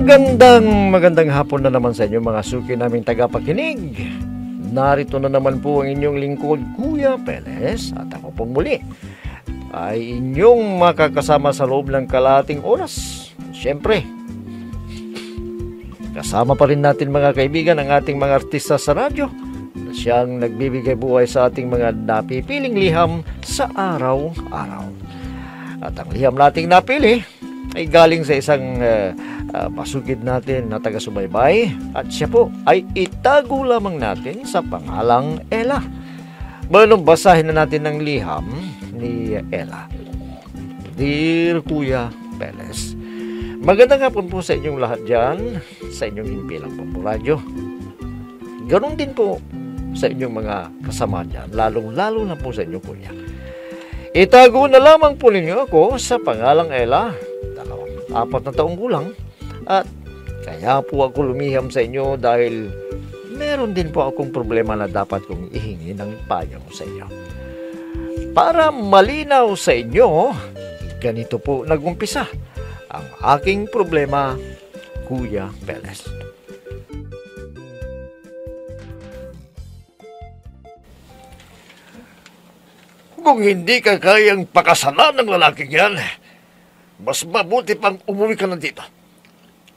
Magandang hapon na naman sa inyo mga suki naming tagapakinig. Narito na naman po ang inyong lingkod, Kuya Peles, at ako pong muli ay inyong makakasama sa loob ng kalahating oras. Siyempre, kasama pa rin natin mga kaibigan ang ating mga artista sa radyo na siyang nagbibigay buhay sa ating mga napipiling liham sa araw-araw. At ang liham nating napili ay galing sa isang masugid natin na taga-subaybay, at siya po ay itago lamang natin sa pangalang Ella. Bueno, basahin na natin ang liham ni Ella. Dear Kuya Peles, magandang hapon po sa inyong lahat dyan, sa inyong himpilang pampuradyo. Ganon din po sa inyong mga kasama dyan, lalong-lalo na po sa inyong kuya. Itago na lamang po ninyo ako sa pangalang Ella. 4 na taong gulang, at kaya po ako lumiham sa inyo dahil meron din po akong problema na dapat kong ihingi ng payo sa inyo. Para malinaw sa inyo, ganito po nagumpisa ang aking problema, Kuya Peles. Kung hindi ka kayang pakasalan ng lalaking yan, mas mabuti pang umuwi ka na dito.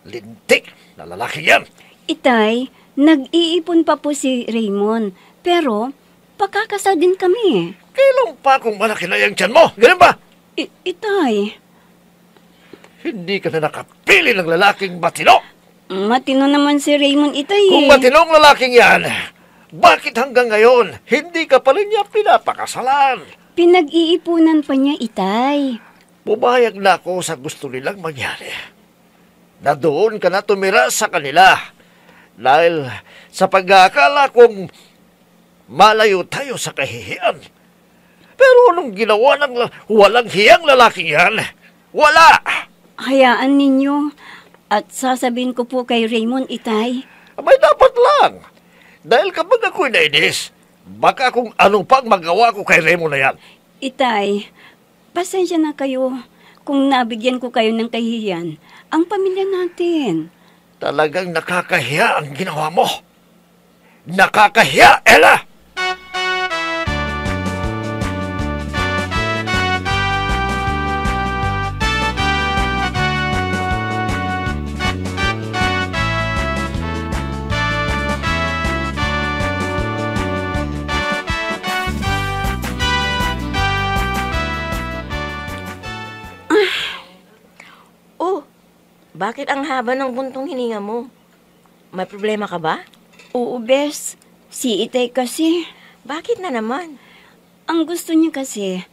Lintik na lalaki yan. Itay, nag-iipon pa po si Raymond. Pero, pakakasal din kami. Kailan pa kung malaki na yung tiyan mo? Ganun ba? Itay. Hindi ka na nakapili ng lalaking matino. Matino naman si Raymond, itay. Kung matinong lalaking yan, bakit hanggang ngayon hindi ka pa rin niya pinapakasalan? Pinag-iipunan pa niya, itay. Pumayag na ako sa gusto nilang mangyari. Na doon ka na tumira sa kanila. Dahil sa pag-aakala kong malayo tayo sa kahihiyan. Pero anong ginawa ng walang hiyang lalaking yan? Wala! Hayaan ninyo. At sasabihin ko po kay Raymond, itay. May dapat lang. Dahil kapag ako'y nainis, baka kung anong pang magawa ko kay Raymond na yan. Itay, pasensya na kayo kung nabigyan ko kayo ng kahihiyan. Ang pamilya natin. Talagang nakakahiya ang ginawa mo. Nakakahiya, Ella! Bakit ang haba ng buntong hininga mo? May problema ka ba? Oo, Bes. Si Itay kasi. Bakit na naman? Ang gusto niya kasi,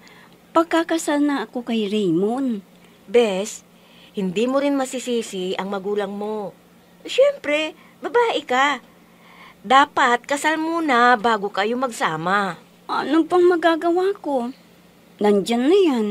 pagkakasal na ako kay Raymond. Bes, hindi mo rin masisisi ang magulang mo. Siyempre, babae ka. Dapat kasal muna bago kayo magsama. Ano pang magagawa ko? Nandyan na yan.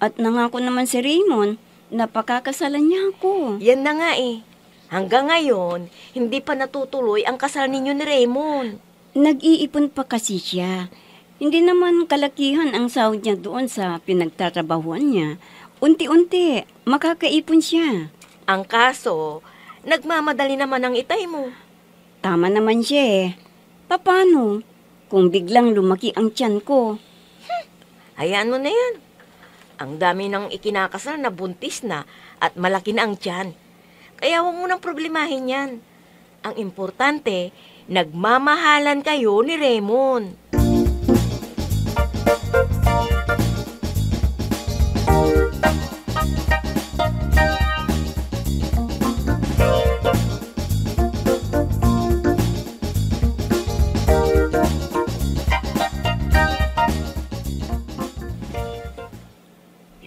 At nangako naman si Raymond, napakakasalan niya ako. Yan na nga eh. Hanggang ngayon, hindi pa natutuloy ang kasal ninyo ni Raymond. Nag-iipon pa kasi siya. Hindi naman kalakihan ang sahod niya doon sa pinagtatrabahuan niya. Unti-unti, makakaipon siya. Ang kaso, nagmamadali naman ang itay mo. Tama naman siya eh. Paano kung biglang lumaki ang tiyan ko? Hayaan mo na yan. Ang dami nang ikinakasal na buntis na at malaki na ang tiyan. Kaya huwag mo nang problemahin yan. Ang importante, nagmamahalan kayo ni Raymond.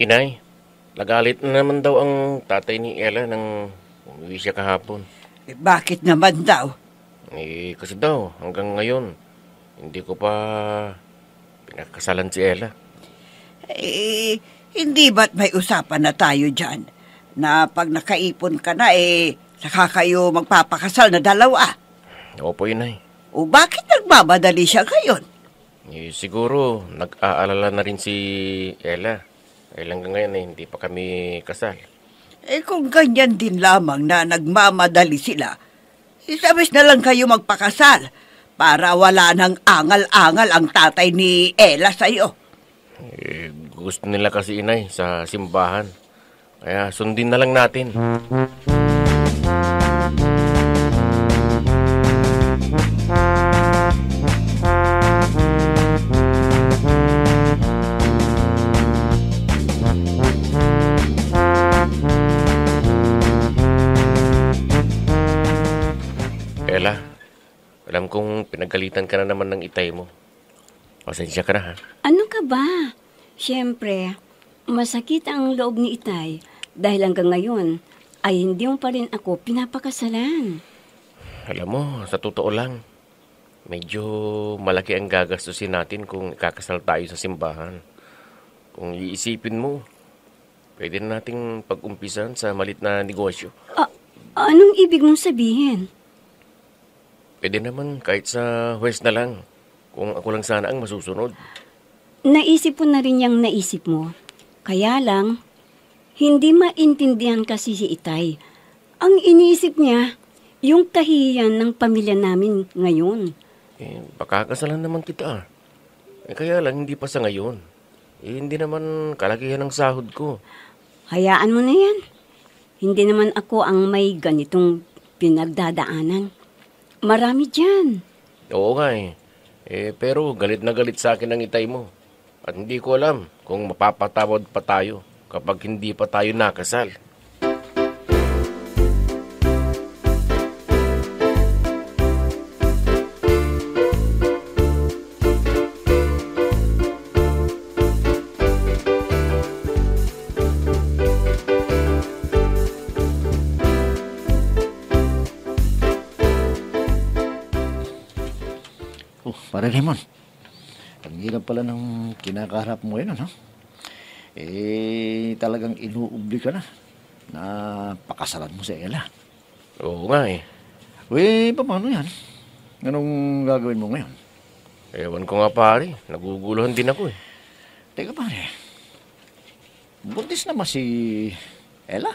Inay, nagalit na naman daw ang tatay ni Ella nang umuwi siya kahapon. Bakit naman daw? Kasi daw, hanggang ngayon, hindi ko pa pinakasalan si Ella. Hindi ba't may usapan na tayo dyan? Na pag nakaipon ka na, saka kayo magpapakasal na dalawa? Opo, Inay. O bakit nagmamadali siya ngayon? Siguro, nag-aalala na rin si Ella. Dahil hanggang ngayon hindi pa kami kasal. Kung ganyan din lamang na nagmamadali sila, isabis na lang kayo magpakasal para wala nang angal-angal ang tatay ni Ella sa'yo. Gusto nila kasi, inay, sa simbahan. Kaya sundin na lang natin. Ella, alam kong pinagalitan ka na naman ng itay mo. Pasensya ka na, ha? Ano ka ba? Siyempre, masakit ang loob ni Itay dahil hanggang ngayon ay hindi mo pa rin ako pinapakasalan. Alam mo, sa totoo lang, medyo malaki ang gagastusin natin kung ikakasal tayo sa simbahan. Kung iisipin mo, pwede na nating pag-umpisan sa malit na negosyo. Anong ibig mong sabihin? Pwede naman kahit sa West na lang, kung ako lang sana ang masusunod. Naisip ko na rin yung naisip mo. Kaya lang, hindi maintindihan kasi si Itay. Ang iniisip niya, yung kahihiyan ng pamilya namin ngayon. Pakakasalan naman kita. Kaya lang, hindi pa sa ngayon. Hindi naman kalakihan ng sahod ko. Hayaan mo na yan. Hindi naman ako ang may ganitong pinagdadaanan. Marami dyan. Oo nga pero galit na galit sa akin ang itay mo. At hindi ko alam kung mapapatawad pa tayo kapag hindi pa tayo nakasal. Para Raymond, ang hirap pala ng kinakaharap mo ngayon, no? Talagang inuubli ka na pakasalan mo sa Ella. Oo nga Paano yan? Anong gagawin mo ngayon? Ewan ko nga pare, naguguluhan din ako Teka pare, buntis naman si Ella?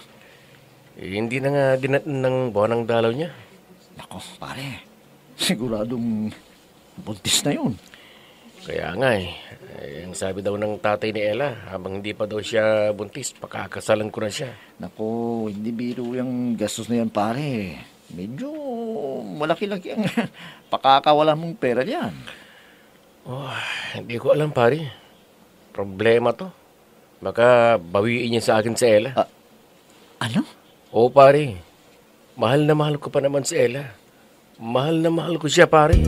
Hindi na nga dinatan ng buwan ng dalaw niya. Nako pare, siguradong buntis na yun. Kaya nga ang sabi daw ng tatay ni Ella, habang hindi pa daw siya buntis, pakakasalan ko na siya. Nako, hindi biro yung gastos na yan pare. Medyo malaki-laki ang pakakawala mong pera diyan. Hindi ko alam pare. Problema to. Baka bawiin niya sa akin si Ella. Ano? Oo pare. Mahal na mahal ko pa naman si Ella. Mahal na mahal ko siya pare.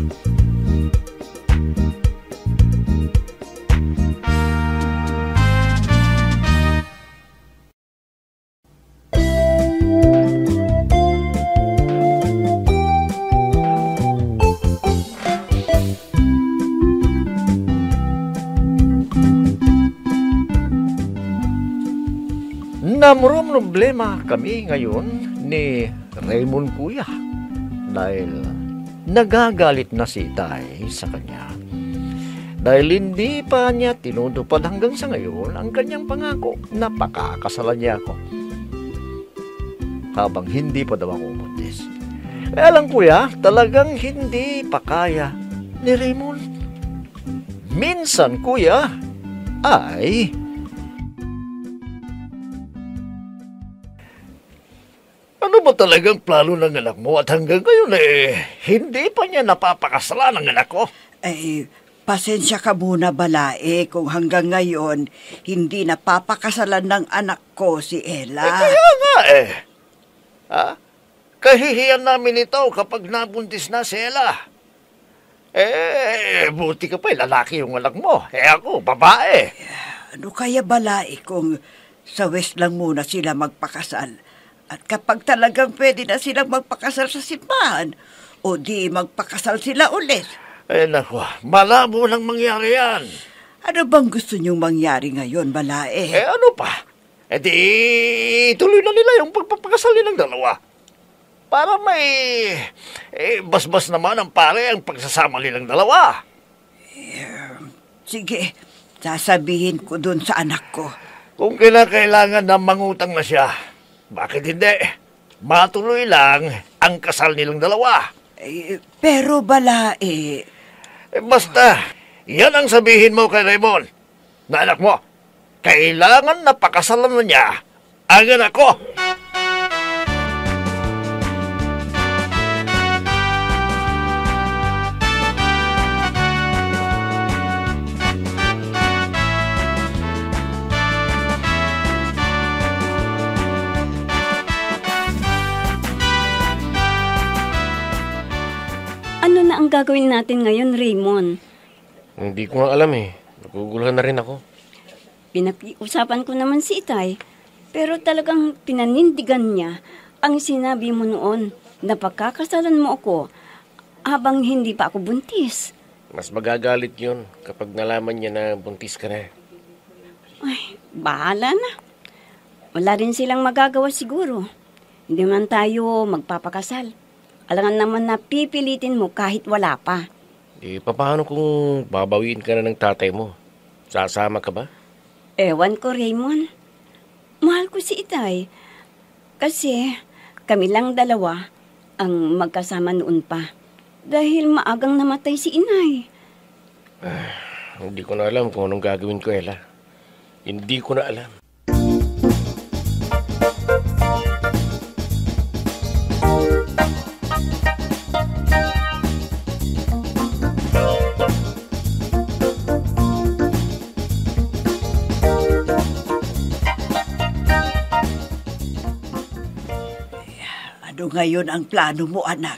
Namurong problema kami ngayon ni Raymond Kuya dahil nagagalit na si Itay sa kanya. Dahil hindi pa niya tinutupad hanggang sa ngayon ang kanyang pangako na pakakasalan niya ako. Habang hindi pa daw ako buntis. Kaya lang kuya, talagang hindi pa kaya ni Raymond. Minsan kuya, ay ano ba talagang plano ng anak mo at hanggang ngayon hindi pa niya napapakasalan ang anak ko? Pasensya ka muna Balae kung hanggang ngayon hindi napapakasalan ng anak ko si Ella. Kaya nga kahihiyan namin ito kapag nabuntis na si Ella. Buti ka pa lalaki yung anak mo. Ako, babae. Ano kaya Balae kung sa West lang muna sila magpakasal? At kapag talagang pwede na silang magpakasal sa simbahan, o di magpakasal sila ulit. Naku, malabo lang mangyari yan. Ano bang gusto niyong mangyari ngayon, Balae? Ano pa? Di tuloy na nila yung pagpapakasal nilang dalawa. Para may basbas naman ang pare ang pagsasama nilang dalawa. Sige, sasabihin ko dun sa anak ko. Kung kinakailangan na mangutang na siya, Bakit hindi? Matuloy lang ang kasal nilang dalawa. Pero Balae, Basta, yan ang sabihin mo kay Raymond. Na anak mo, kailangan na pakasalan na niya ang anak ko. Ano na ang gagawin natin ngayon, Raymond? Hindi ko nga alam eh. Naguguluhan na rin ako. Pinag-usapan ko naman si Itay, pero talagang pinanindigan niya ang sinabi mo noon na pagkakasalan mo ako habang hindi pa ako buntis. Mas magagalit yun kapag nalaman niya na buntis ka na. Ay, bahala na. Wala rin silang magagawa siguro. Hindi man tayo magpapakasal. Alangan naman na pipilitin mo kahit wala pa. Di paano kung babawiin ka na ng tatay mo? Sasama ka ba? Ewan ko, Raymond. Mahal ko si Itay. Kasi kami lang dalawa ang magkasama noon pa. Dahil maagang namatay si Inay. Hindi ko na alam kung anong gagawin ko, Ella. Hindi ko na alam. ano ngayon ang plano mo, anak?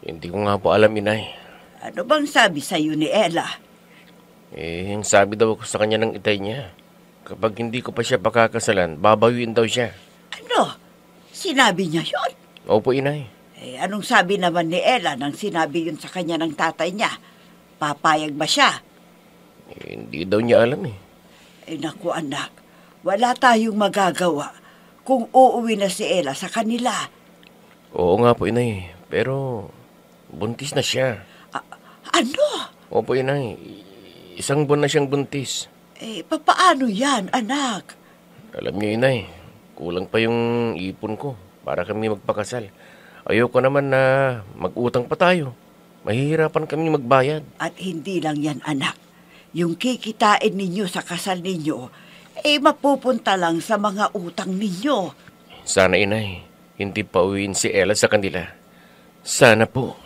Hindi ko nga po alam, Inay. Ano bang sabi sa'yo ni Ella? Yung sabi daw ko sa kanya ng itay niya. Kapag hindi ko pa siya pakakasalan, babawiin daw siya. Ano? Sinabi niya yon? Opo, Inay. Anong sabi naman ni Ella nang sinabi yun sa kanya ng tatay niya? Papayag ba siya? Hindi daw niya alam eh. Naku anak, wala tayong magagawa kung uuwi na si Ella sa kanila. Oo nga po, Inay. Pero buntis na siya. Ano? Opo, Inay. Isang buwan na siyang buntis. Papaano yan, anak? Alam niyo, Inay, kulang pa yung ipon ko para kami magpakasal. Ayoko naman na mag-utang pa tayo. Mahihirapan kami magbayad. At hindi lang yan, anak. Yung kikitain ninyo sa kasal ninyo, mapupunta lang sa mga utang ninyo. Sana, Inay, hindi pa uwiin si Ella sa kanila. Sana po.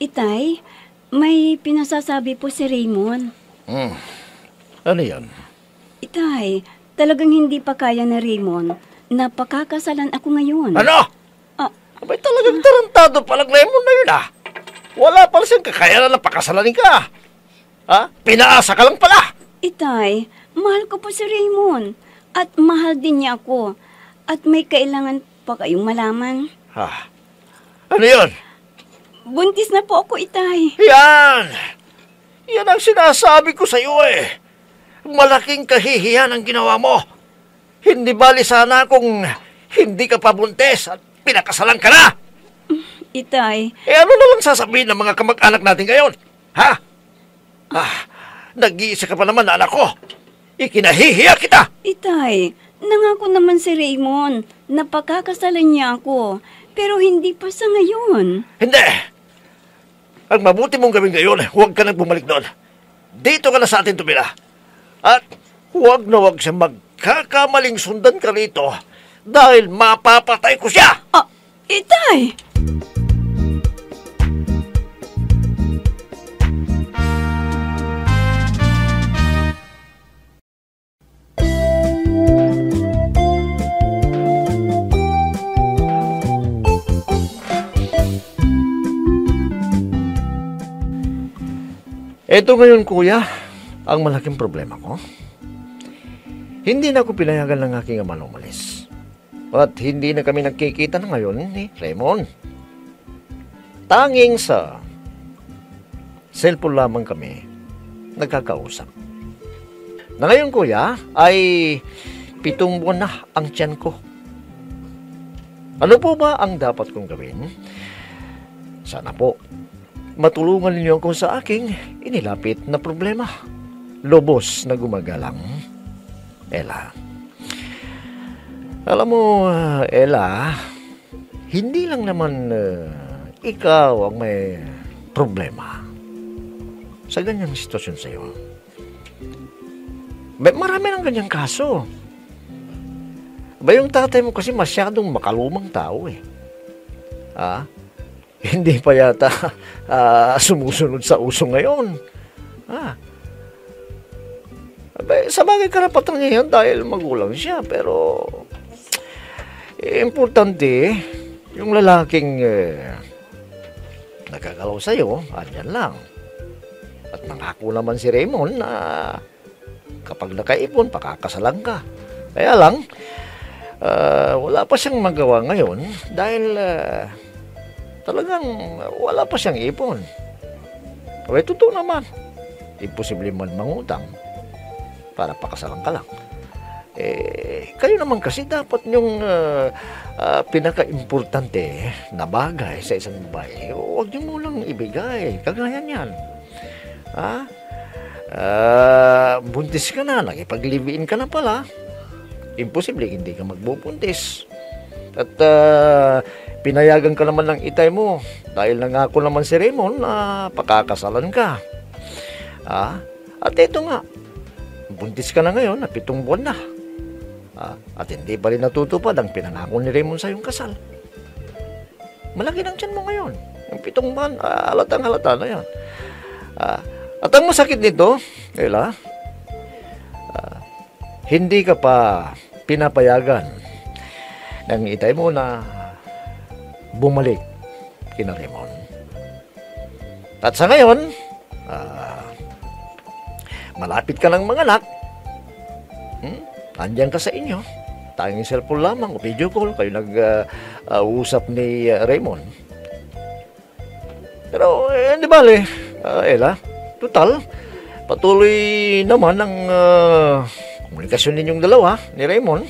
Itay, may pinasasabi po si Raymond. Ano yan? Itay, talagang hindi pa kaya na Raymond na pakakasalan ako ngayon. Ano? Abay talagang tarantado palang Raymond na yun Wala pala siyang kakayanan na pakasalanin ka. Pinaasa ka lang pala. Itay, mahal ko po si Raymond at mahal din niya ako at may kailangan pa kayong malaman. Ano yun? Buntis na po ako, Itay. Yan! Yan ang sinasabi ko sa iyo Malaking kahihiyan ang ginawa mo. Hindi bali sana kung hindi ka pa buntis at pinakasalan ka na. Itay. Ano na lang sasabihin ng mga kamag-anak natin ngayon? Nag-iisa ka pa naman na anak ko. Ikinahihiya kita. Itay, nangako naman si Raymond na pakakasalan niya ako. Pero hindi pa sa ngayon. Hindi. Ang mabuti mong gawin ngayon, huwag ka nang bumalik doon. Dito ka na sa atin tumira. At huwag na huwag siya magkakamaling sundan ka rito dahil mapapatay ko siya. Itay! Ito ngayon, kuya, ang malaking problema ko. Hindi na ako pinayagan ng aking ama na umalis. At hindi na kami nagkikita na ngayon ni Raymond. Tanging sa cellphone lamang kami nagkakausap. Na ngayon, kuya, ay 7 buwan na ang tiyan ko. Ano po ba ang dapat kong gawin? Sana po, matulungan ninyo ako sa aking inilapit na problema. Lubos na gumagalang. Ella. Alam mo, Ella, hindi lang naman ikaw ang may problema sa ganyang sitwasyon sa iyo. Marami ng ganyang kaso. Yung tatay mo kasi masyadong makalumang tao eh. Hindi pa yata sumusunod sa uso ngayon. Sa bagay karapatan niya yan dahil magulang siya, pero importante, yung lalaking nagkagalaw sa'yo, andyan lang. At nangako naman si Raymond na kapag nakaipon, pakakasalan ka. Kaya lang, wala pa siyang magawa ngayon dahil talagang wala pa siyang ipon. Kaya totoo naman, imposible man mangutang para pakasalan ka lang. Kayo naman kasi dapat yung pinaka-importante na bagay sa isang babae, huwag niyo mo lang ibigay. Kagaya niyan. Buntis ka na, nakipaglibiin ka na pala. Imposible hindi ka magbubuntis. At pinayagan ka naman ng itay mo dahil nangako naman si Raymond na pakakasalan ka. At ito nga, buntis ka na ngayon na 7 buwan na. At hindi pa rin natutupad ang pinangako ni Raymond sa iyong kasal. Malaki ng tiyan mo ngayon. Yung 7 buwan, halatang-halata na yan. At ang masakit nito, Ella, hindi ka pa pinapayagan ng itay mo na bumalik kina Raymond. At sa ngayon, malapit ka ng mga anak, andyan ka sa inyo, tanging cellphone lamang o video call, kayo nag-uusap ni Raymond. Pero, hindi bale, Ella, total, patuloy naman ang komunikasyon ninyong dalawa ni Raymond.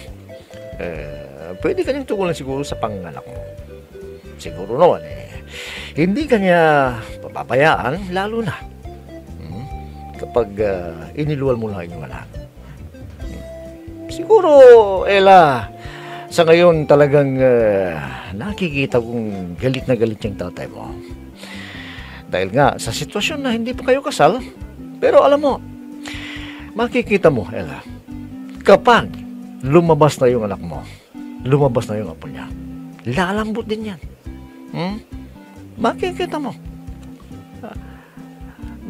Pwede kanyang tugulan siguro sa panganak mo. Siguro naman hindi kanya papabayaan, lalo na kapag iniluwal mo na inyong anak. Siguro, Ella, sa ngayon talagang nakikita kong galit na galit yung tatay mo. Dahil nga sa sitwasyon na hindi pa kayo kasal, pero alam mo, makikita mo, Ella, kapag lumabas na yung anak mo, lumabas na yung apo niya, lalambot din yan. Makikita mo.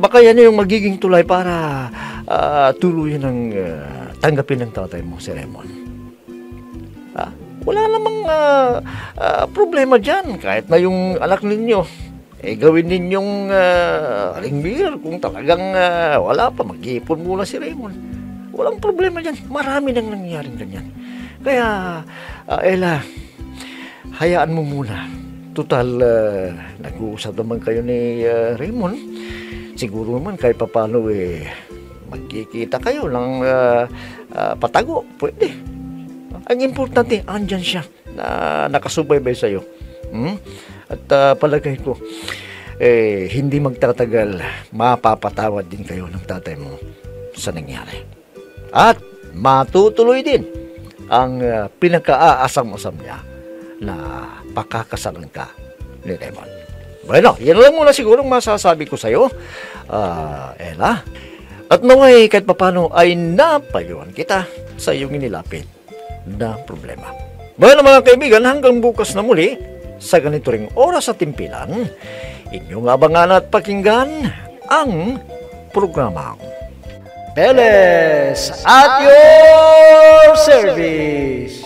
Baka yan yung magiging tulay para tuluyan ng tanggapin ng tatay mo, si Raymond. Wala namang problema dyan. Kahit na yung anak ninyo, gawin ninyong ringbir kung talagang wala pa, mag-iipon muna si Raymond. Walang problema dyan. Marami nang nangyaring ganyan. Kaya, Ella, hayaan mo muna. Total, nag-uusap naman kayo ni Raymond. Siguro naman kahit papano magkikita kayo ng patago. Pwede. Ang importante, andyan siya na nakasubaybay sa'yo. At palagay ko, hindi magtatagal, mapapatawad din kayo ng tatay mo sa nangyari. At matutuloy din ang pinaka-aasam-asam niya na pakakasalan ka ni Raymond. Bueno, yan lang muna siguro masasabi ko sa'yo, Ella. At naway kahit papano ay napayuhan kita sa iyong inilapit na problema. Bueno mga kaibigan, hanggang bukas na muli, sa ganito ring oras at timpilan, inyong abangan at pakinggan ang programang Peles at your service.